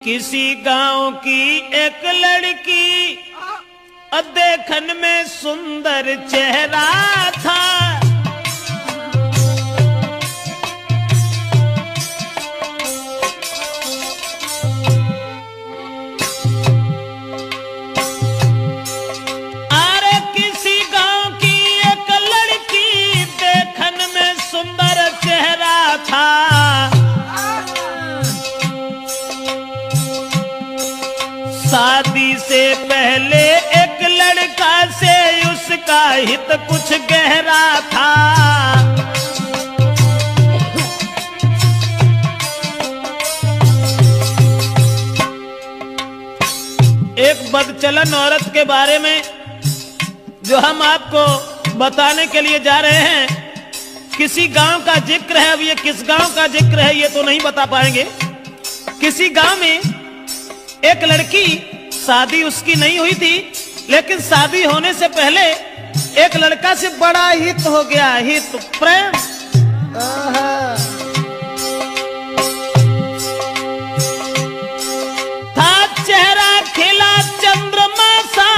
किसी गांव की एक लड़की देखन में सुंदर चेहरा था। अरे किसी गांव की एक लड़की देखन में सुंदर चेहरा था। शादी से पहले एक लड़का से उसका हित कुछ गहरा था। एक बदचलन औरत के बारे में जो हम आपको बताने के लिए जा रहे हैं, किसी गांव का जिक्र है। अब ये किस गांव का जिक्र है ये तो नहीं बता पाएंगे। किसी गांव में एक लड़की, शादी उसकी नहीं हुई थी, लेकिन शादी होने से पहले एक लड़का से बड़ा हित हो गया, हित प्रेम। था चेहरा खिला चंद्रमा सा,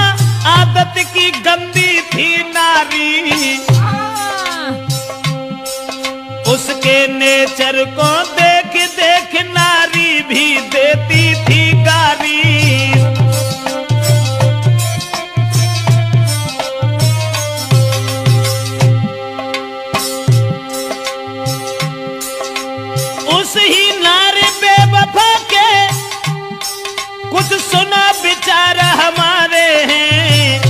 आदत की गंदी थी नारी। उसके नेचर को देख देख नारी भी देती थी गारी। उस ही नारी बेवफा के कुछ सुना विचार हमारे हैं।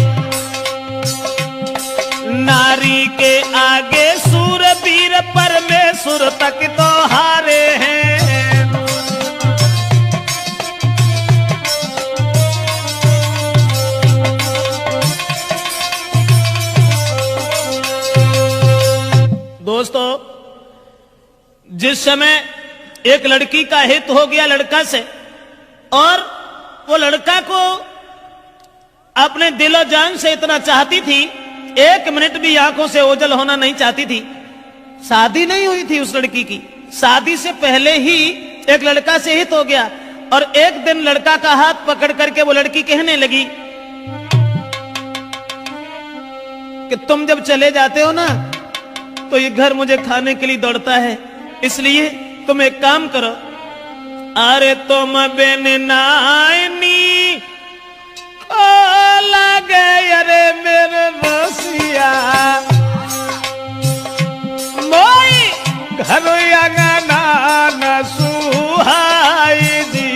नारी के आगे सूरवीर परमेश्वर तक तो हारे हैं। दोस्तों, जिस समय एक लड़की का हित हो गया लड़का से, और वो लड़का को अपने दिलो जान से इतना चाहती थी, एक मिनट भी आंखों से ओझल होना नहीं चाहती थी। शादी नहीं हुई थी उस लड़की की, शादी से पहले ही एक लड़का से हित हो गया। और एक दिन लड़का का हाथ पकड़ करके वो लड़की कहने लगी कि तुम जब चले जाते हो ना तो ये घर मुझे खाने के लिए दौड़ता है, इसलिए तुम एक काम करो। अरे तुम बिन नानी ओ लगे अरे मेरे रसिया, मोई घर अंगना न सुहाई जी।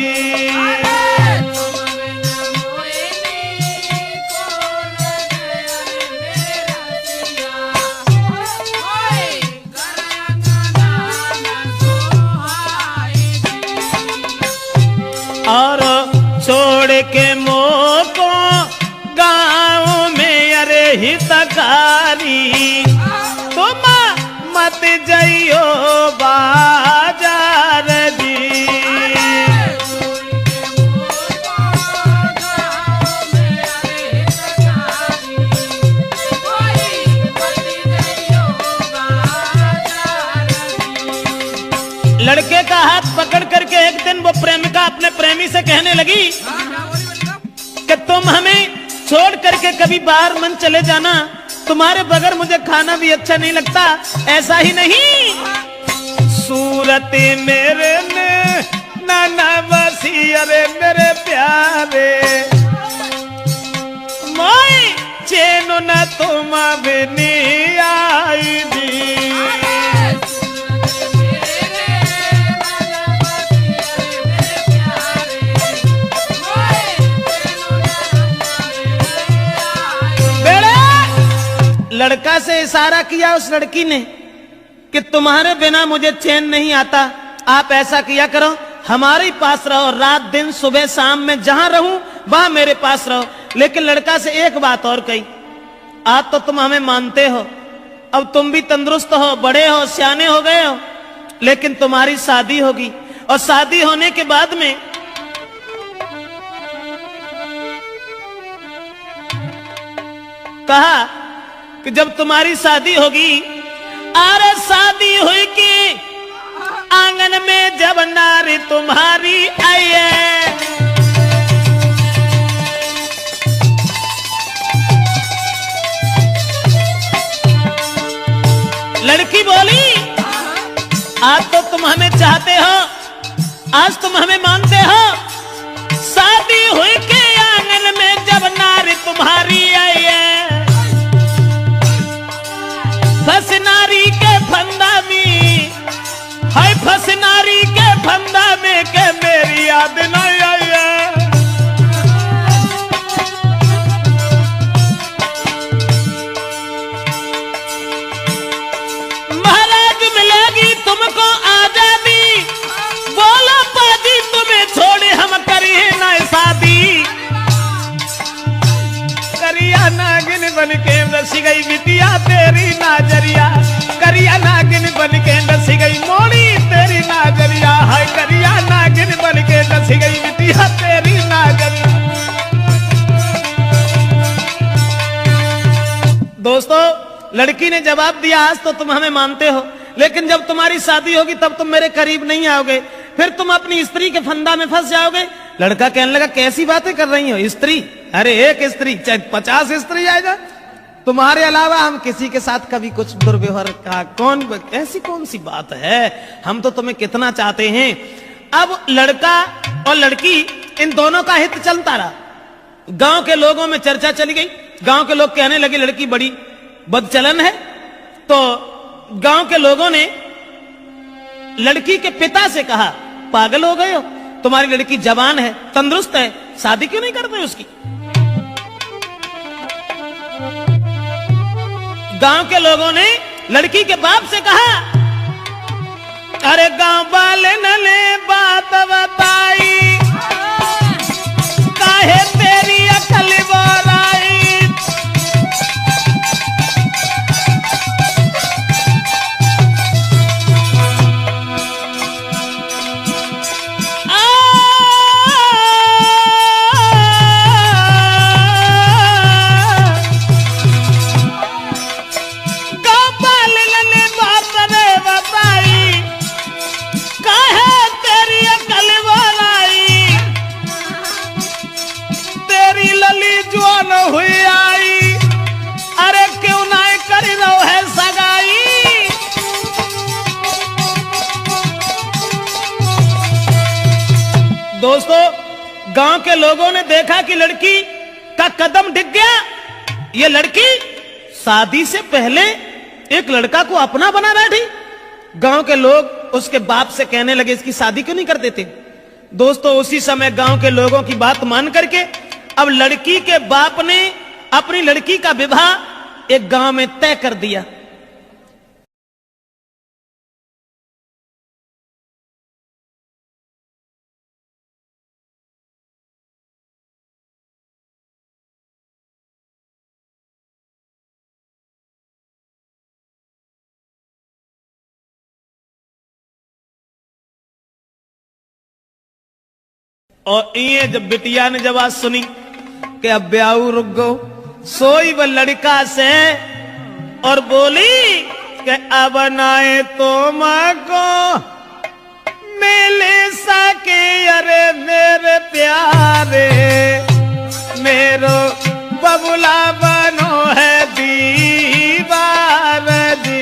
और छोड़ के मोको गाँव में अरे हितकारी, तुम मत जाइयो बाजार जी। लड़के का हाथ पकड़ करके एक दिन वो प्रेमिका अपने प्रेमी से कहने लगी कि तुम हमें छोड़ करके कभी बाहर मन चले जाना, तुम्हारे बगैर मुझे खाना भी अच्छा नहीं लगता। ऐसा ही नहीं, सूरत मेरे ने नाना बसी अरे मेरे प्यारे, मोई चैन न तुम बिनी आई दी। लड़का से इशारा किया उस लड़की ने कि तुम्हारे बिना मुझे चैन नहीं आता, आप ऐसा किया करो, हमारे पास रहो, रात दिन सुबह शाम में जहां रहूं वहां मेरे पास रहो। लेकिन लड़का से एक बात और कही, आज तो तुम हमें मानते हो, अब तुम भी तंदुरुस्त हो, बड़े हो, सियाने हो गए हो, लेकिन तुम्हारी शादी होगी, और शादी होने के बाद में कहा कि जब तुम्हारी शादी होगी, अरे शादी हुई कि आंगन में जब नारी तुम्हारी आई है, हमें चाहते हो, आज तुम हमें मानते हो। शादी हुई के आंगन में जब नारी तुम्हारी आई है, फंस नारी के फंदा में, हाय फंस नारी के फंदा में के मेरी याद नहीं आई है। महाराज मिलेगी तुमको आजादी, बोलो पाजी तुम्हें छोड़े हम करिए ना शादी। करिया नागिन बन के रस गई बिटिया तेरी नाजरिया, करिया नागिन बन के रस गई मोड़ी तेरी नाजरिया, हाय करिया नागिन बन के रस गई बिटिया तेरी नाजरिया। दोस्तों, लड़की ने जवाब दिया, आज तो तुम हमें मानते हो, लेकिन जब तुम्हारी शादी होगी तब तुम मेरे करीब नहीं आओगे, फिर तुम अपनी स्त्री के फंदा में फंस जाओगे। लड़का कहने लगा, कैसी बातें कर रही हो? स्त्री? अरे एक स्त्री चाहे 50 स्त्री आएगा, तुम्हारे अलावा हम किसी के साथ कभी कुछ दुर्व्यवहार का ऐसी कौन सी बात है? हम तो तुम्हें कितना चाहते हैं। अब लड़का और लड़की इन दोनों का हित चलता रहा। गांव के लोगों में चर्चा चली गई, गांव के लोग कहने लगे लड़की बड़ी बदचलन है। तो गांव के लोगों ने लड़की के पिता से कहा, पागल हो गए हो, तुम्हारी लड़की जवान है, तंदुरुस्त है, शादी क्यों नहीं करते उसकी? गांव के लोगों ने लड़की के बाप से कहा, अरे गांव वाले ने बात बताई, काहे तेरी अकल बोराई। हुई आई, अरे क्यों नहीं कर रहो है सगाई। दोस्तों, गांव के लोगों ने देखा कि लड़की का कदम डिग गया। ये लड़की शादी से पहले एक लड़का को अपना बना बैठी। गांव के लोग उसके बाप से कहने लगे, इसकी शादी क्यों नहीं कर देते? दोस्तों, उसी समय गांव के लोगों की बात मान करके अब लड़की के बाप ने अपनी लड़की का विवाह एक गांव में तय कर दिया। और ये जब बिटिया ने जब आज सुनी कि अब ब्याह रुक गो, सोई वो लड़का से और बोली कि अब नाए तो मां को मिले सके, अरे मेरे प्यारे मेरो बबुला बनो है दीवार जी।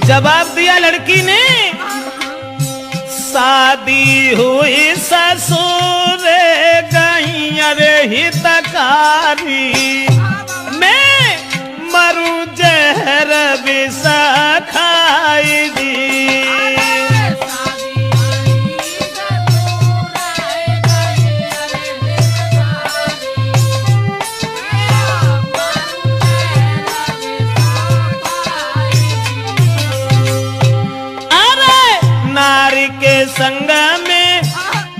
जवाब दिया लड़की ने, शादी हुई ससुर गई अरे हितकारी, मैं मरूं जहर विष खाई दी। संग में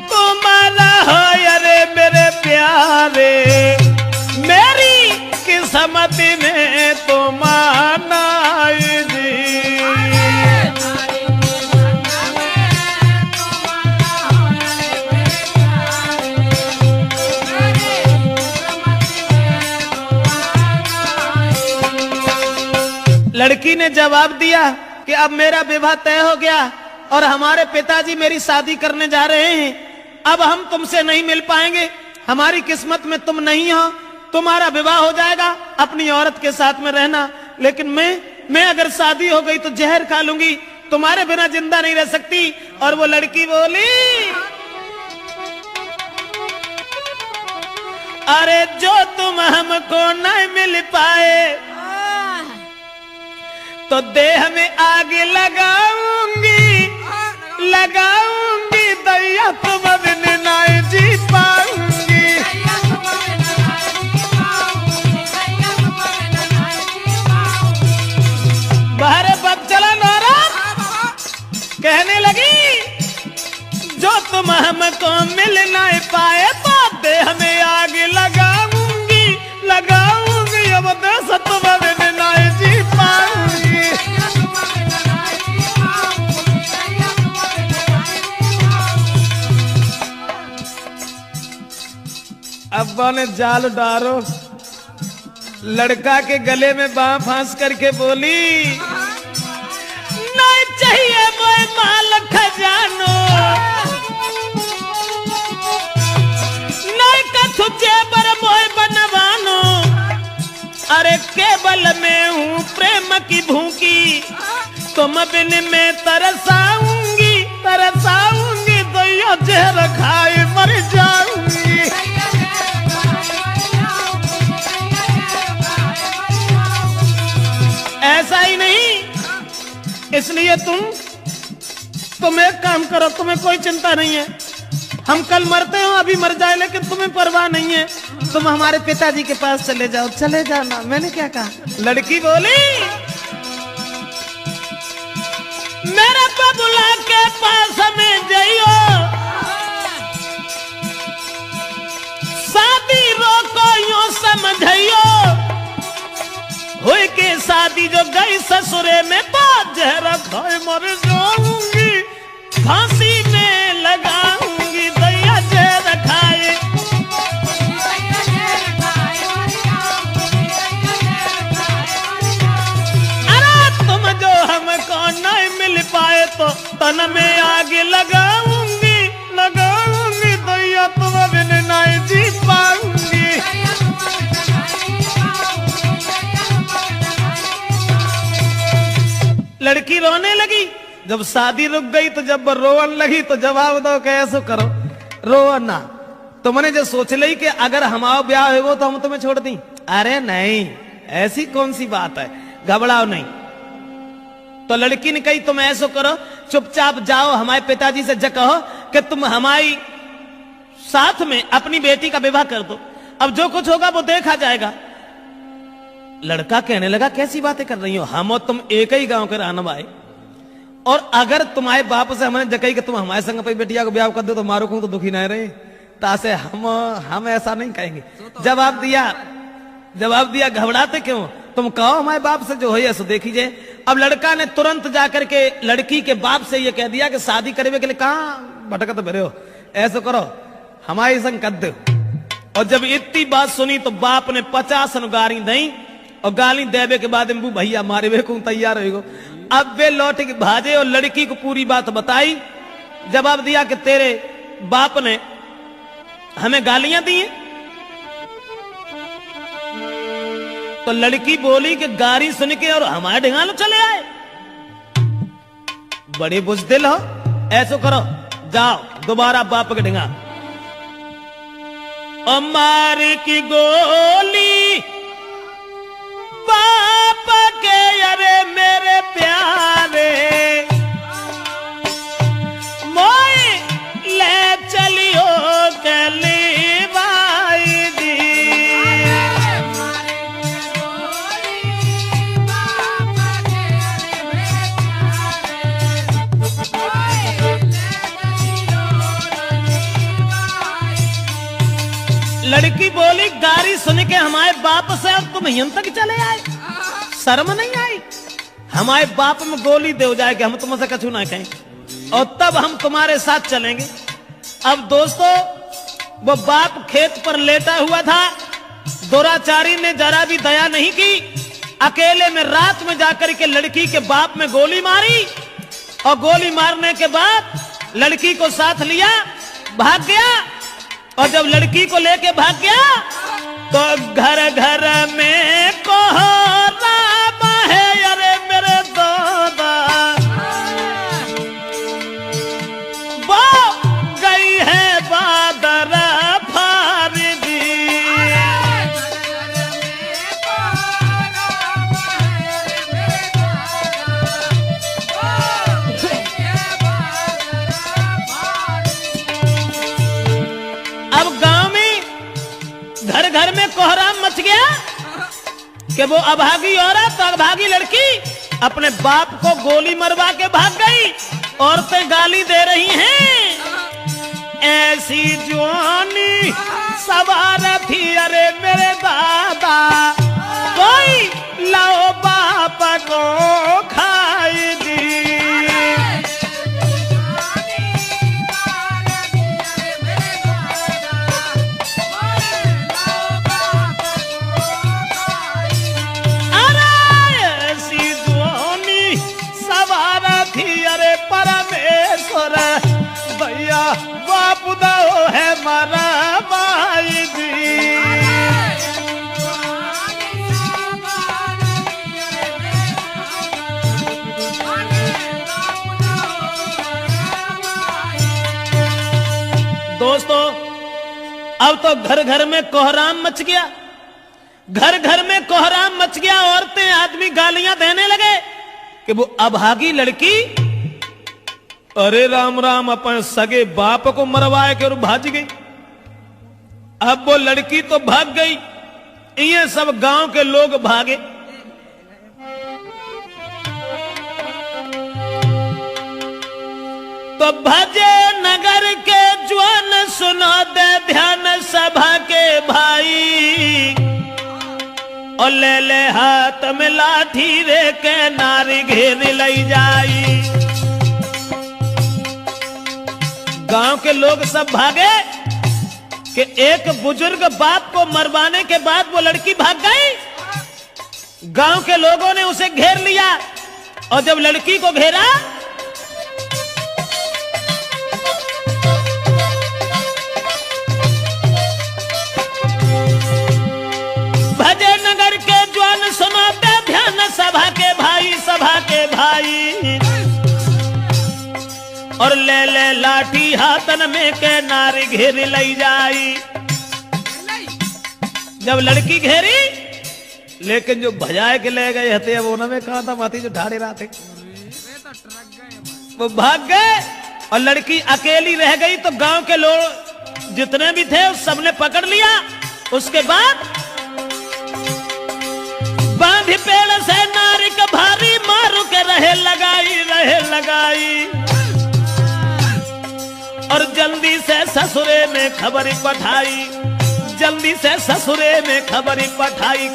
तुम्हारा हो अरे मेरे प्यारे, मेरी किस्मत में तुम आनाई जी। लड़की ने जवाब दिया, कि अब मेरा विवाह तय हो गया और हमारे पिताजी मेरी शादी करने जा रहे हैं, अब हम तुमसे नहीं मिल पाएंगे, हमारी किस्मत में तुम नहीं हो, तुम्हारा विवाह हो जाएगा, अपनी औरत के साथ में रहना, लेकिन मैं अगर शादी हो गई तो जहर खा लूंगी, तुम्हारे बिना जिंदा नहीं रह सकती। और वो लड़की बोली, अरे जो तुम हमको नहीं मिल पाए तो देह में आग लगाऊंगी, लगाऊंगी, दैया तुम बिन नहीं जी पाऊंगी। बाहर बग चला नाराज कहने लगी, जो तुम हमको मिल नहीं पाए तो देह में आग लगाऊंगी, लगाऊंगी, अब देश तुम बिन नहीं जी पाऊंगी। अब्बा ने जाल डारो, लड़का के गले में बांह फांस करके बोली, नहीं चाहिए मोए माल खजानो, नहीं कथु जेबर मोए बनवानो, अरे केवल मैं हूँ प्रेम की भूखी, तुम बिन में तरसाऊंगी, तरसाऊंगी, दैया जहर खाए मर जाऊंगी। ऐसा ही नहीं, इसलिए तुम एक काम करो, तुम्हें कोई चिंता नहीं है, हम कल मरते हो, अभी मर जाए, लेकिन तुम्हें परवाह नहीं है, तुम हमारे पिताजी के पास चले जाओ, चले जाना। मैंने क्या कहा? लड़की बोली, मेरे बबुला के पास में जाइयो, शादी रोको यूं समझियो, हुई के शादी जो गई ससुरे में तो जहर खाए मर जाऊंगी, फांसी में लगाऊंगी, दैया जहर खाए। अरे तुम जो हमको नहीं मिल पाए तो तन में आग लगाऊंगी, लगाऊंगी, दैया तुम बिन नहीं जी पाऊंगी। लड़की रोने लगी, जब शादी रुक गई तो जब रोवन लगी तो जवाब दो कैसे करो, रो ना, तुमने जो सोच ली कि अगर हमारा ब्याह हो तो हम तुम्हें छोड़ दी, अरे नहीं, ऐसी कौन सी बात है, घबराओ नहीं। तो लड़की ने कही, तुम ऐसा करो, चुपचाप जाओ, हमारे पिताजी से कहो कि तुम हमारी साथ में अपनी बेटी का विवाह कर दो, अब जो कुछ होगा वो देखा जाएगा। लड़का कहने लगा, कैसी बातें कर रही हो, हम और तुम एक ही गांव के रहने वाले, और अगर तुम्हारे बाप से हमने जकई कि तुम हमारे संग अपनी बेटिया को ब्याह कर दो तो मारो को तो दुखी नहीं रहे, तासे हम ऐसा नहीं कहेंगे। जवाब दिया, घबराते क्यों, तुम कहो हमारे बाप से जो है सो देखिए। अब लड़का ने तुरंत जाकर के लड़की के बाप से ये कह दिया कि शादी करने के लिए कहाँ भटकत भरे हो, ऐसा करो हमारे संग कर दो। और जब इतनी बात सुनी तो बाप ने 50 गाली दी, और गाली देवे के बाद भैया मारे वे को तैयार हो। अब वे लौट के भाजे और लड़की को पूरी बात बताई, जवाब दिया कि तेरे बाप ने हमें गालियां दी हैं। तो लड़की बोली कि गाली सुन के और हमारे ढिंगालो चले आए, बड़े बुजदिल हो, ऐसो करो जाओ दोबारा बाप के ढिंगा, और मार की गोली बाप के, अरे मेरे प्यारे मोई ले चलियो कली बाई दी। लड़की बोली, गाली सुन के हमारे बाप से अब तुम यहां तक चले आए, शर्म नहीं आई, हमारे बाप में गोली दे जाए कि हम तुमसे कछु ना कहें, और तब हम तुम्हारे साथ चलेंगे। अब दोस्तों, वो बाप खेत पर लेटा हुआ था, दुराचारी ने जरा भी दया नहीं की, अकेले में रात में जाकर के लड़की के बाप में गोली मारी और गोली मारने के बाद लड़की को साथ लिया, भाग गया। और जब लड़की को लेके भाग गया तो घर घर में कोहराम है, अरे मेरे दादा वो गई है बादर फारिदी। अब गांव में घर घर में कोहराम मच गया कि वो अभागी औरत, अभागी लड़की अपने बाप को गोली मरवा के भाग गई। औरतें गाली दे रही हैं, ऐसी जवानी सवार थी, अरे मेरे दादा कोई लाओ बाप को खाई दी। अरे परमेश्वर भैया बाप दो है मारा भाई जी। दोस्तों अब तो घर घर में कोहराम मच गया, घर घर में कोहराम मच गया। औरतें आदमी गालियां देने लगे कि वो अभागी लड़की, अरे राम राम, अपन सगे बाप को मरवाए के और भाग गई। अब वो लड़की तो भाग गई, ये सब गांव के लोग भागे। तो भजे नगर के ज्वान सुनो दे ध्यान सभा के भाई, और ले ले हाथ में लाठी रे के नारी घेर लई जाई। गांव के लोग सब भागे कि एक बुजुर्ग बाप को मरवाने के बाद वो लड़की भाग गई। गांव के लोगों ने उसे घेर लिया और जब लड़की को घेरा भजे नगर के ज्वान सुनाते ध्यान सभा के भाई, सभा के भाई, और ले ले लाठी हाथन में के नारी घेर लई जाई। जब लड़की घेरी, लेकिन जो भजाए के ले गए हते वो उन्होंने कहा था माथी जो ढाड़े रहा थे वो भाग गए और लड़की अकेली रह गई। तो गांव के लोग जितने भी थे उस सबने पकड़ लिया। उसके बाद बांधी पेड़ से नारी का भारी मारू के रहे लगाई, और जल्दी से ससुरे में खबरी पठाई, जल्दी से ससुरे में खबरी पठाई।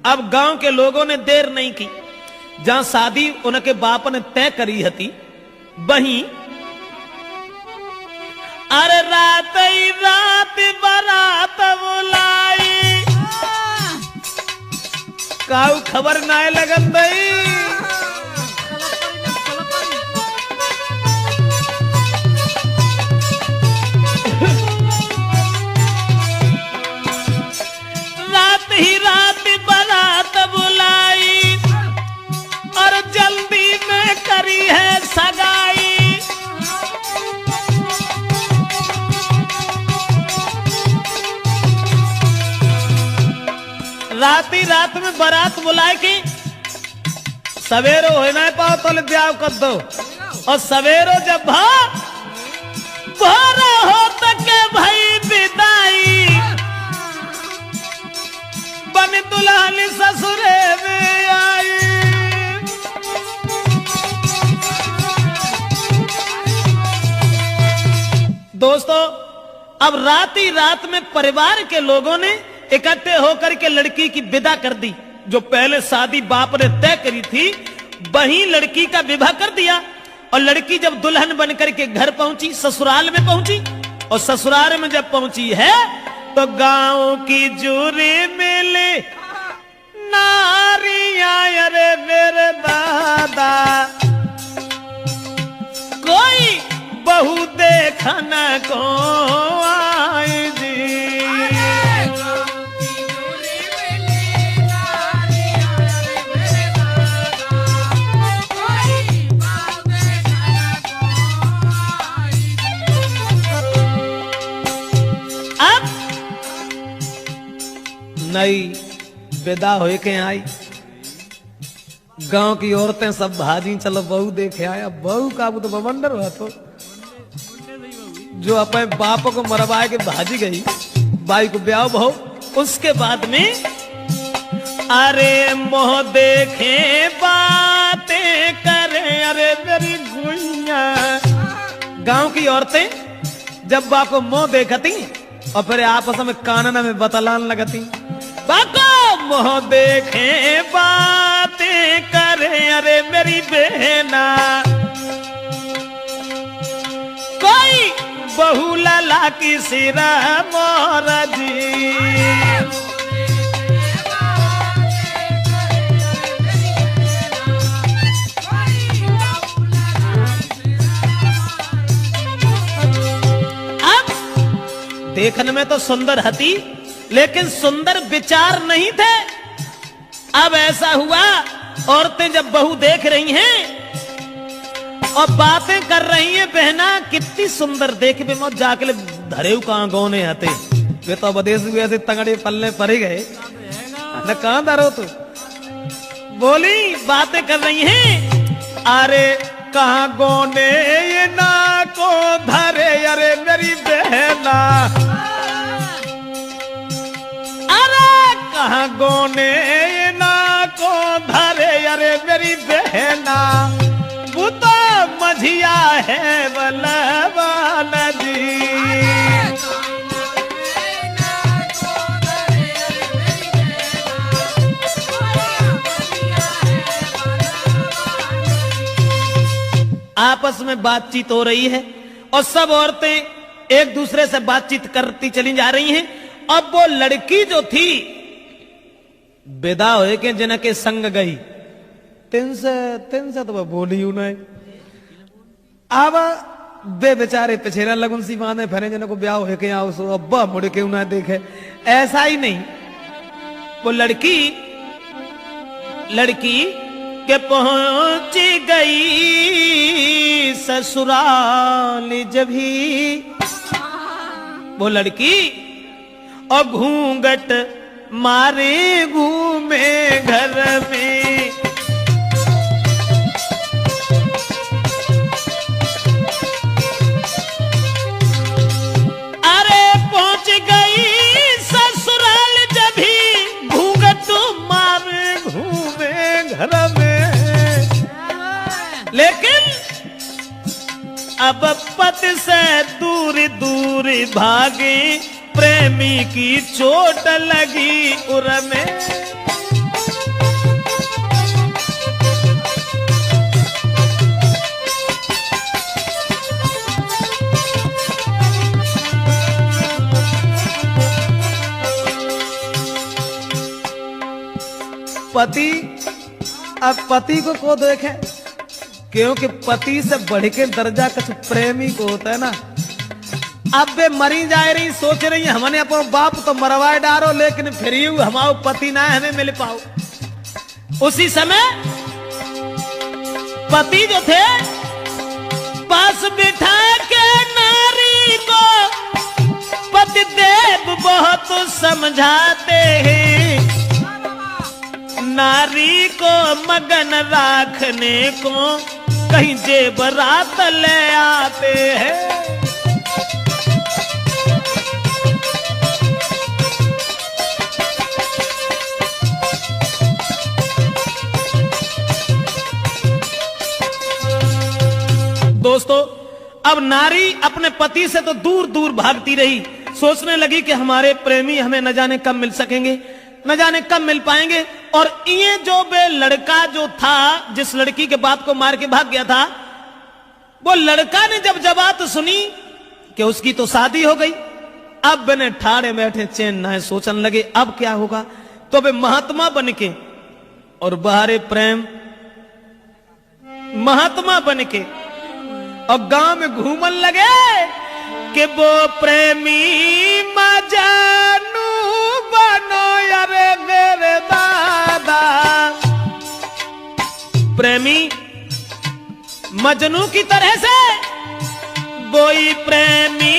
अब गांव के लोगों ने देर नहीं की, जहां शादी उनके बाप ने तय करी हती वहीं अरे रात ही रात बारात बुलाई, काऊ खबर नाय लगन दई। रात ही रात बारात बुलाई और जल्दी में करी है सगाई। रात में बारात बुलाए कि सवेरो हो ना पाओ तो ब्याह कर दो, और सवेरो जब भोर हो तक भाई विदाई, बन दुल्हन ससुरे में आई। दोस्तों अब रात ही रात में परिवार के लोगों ने इकट्ठे होकर के लड़की की विदा कर दी। जो पहले शादी बाप ने तय करी थी वहीं लड़की का विवाह कर दिया और लड़की जब दुल्हन बनकर के घर पहुंची, ससुराल में पहुंची, और ससुराल में जब पहुंची है तो गांव की जूरी मिली नारियां, अरे मेरे दादा कोई बहू देखन को आई जी। अब नई विदा होए के आई, गांव की औरतें सब भाजी, चलो बहू देखे आया। बहू का वो तो बवंडर हुआ, तो जो अपने बाप को मरवाए के भाजी गई, बाई को ब्याह बहू। उसके बाद में अरे मोह देखे बातें करे, अरे मेरी गुइया। गांव की औरतें जब बाप को मोह देखती और फिर आपस में कानना में बतलान लगती, बाको मोह देखे बातें करे, अरे मेरी बहना कोई बहू लाला की सिरा मोरा जी। अब देखने में तो सुंदर हती, लेकिन सुंदर विचार नहीं थे। अब ऐसा हुआ, औरतें जब बहू देख रही हैं और बातें कर रही हैं, बहना कितनी सुंदर देख बे मत जाके धरे कहां गौने आते वे तो विदेश भी ऐसे तंगड़े पल्ले पड़े गए न, कहां धरो तो बोली बातें कर रही हैं। अरे कहां गौने ये ना को धरे, अरे मेरी बहना कहां गोने ना को धरे, अरे मेरी बहना वो तो मझिया है बलवान जी। आपस में बातचीत हो रही है और सब औरतें एक दूसरे से बातचीत करती चली जा रही हैं। अब वो लड़की जो थी विदा होए के जिन के संग गई, तिन से तो वह बोली ही नहीं। अब बे बेचारे पिछेरा लगुन सी बांधे फिरे जिन को ब्याह होए के आओ सो अब्बा मुड़ के उन्हें देखे, ऐसा ही नहीं। वो लड़की के पहुंची गई ससुराल जब ही, वो लड़की और घूंघट मारे घूमे घर में। अरे पहुंच गई ससुराल जब ही, घूंघट मारे घूमे घर में। लेकिन अब पति से दूर दूर भागे, प्रेमी की चोट लगी उर में। पति अब पति को देखे, क्योंकि पति से बढ़ के दर्जा कुछ प्रेमी को होता है ना। अब वे मरी जा रही, सोच रही हमने अपना बाप तो मरवाए डारो, लेकिन फिर हमारा पति ना हमें मिल पाओ। उसी समय पति जो थे पास बिठा के नारी को पति देव बहुत समझाते हैं, नारी को मगन रखने को कहीं जेबरात ले आते हैं। दोस्तों, अब नारी अपने पति से तो दूर दूर भागती रही, सोचने लगी कि हमारे प्रेमी हमें न जाने कब मिल सकेंगे, न जाने कब मिल पाएंगे। और ये जो बे लड़का जो था, जिस लड़की के बाप को मार के भाग गया था, वो लड़का ने जब बात सुनी कि उसकी तो शादी हो गई, अब बने ठाड़े बैठे चैन ना है, सोचने लगे अब क्या होगा। तो वे महात्मा बन के और बाहरे प्रेम महात्मा बन के और गांव में घूमन लगे कि वो प्रेमी मजनू बनो यारे मेरे दादा। प्रेमी मजनू की तरह से वही प्रेमी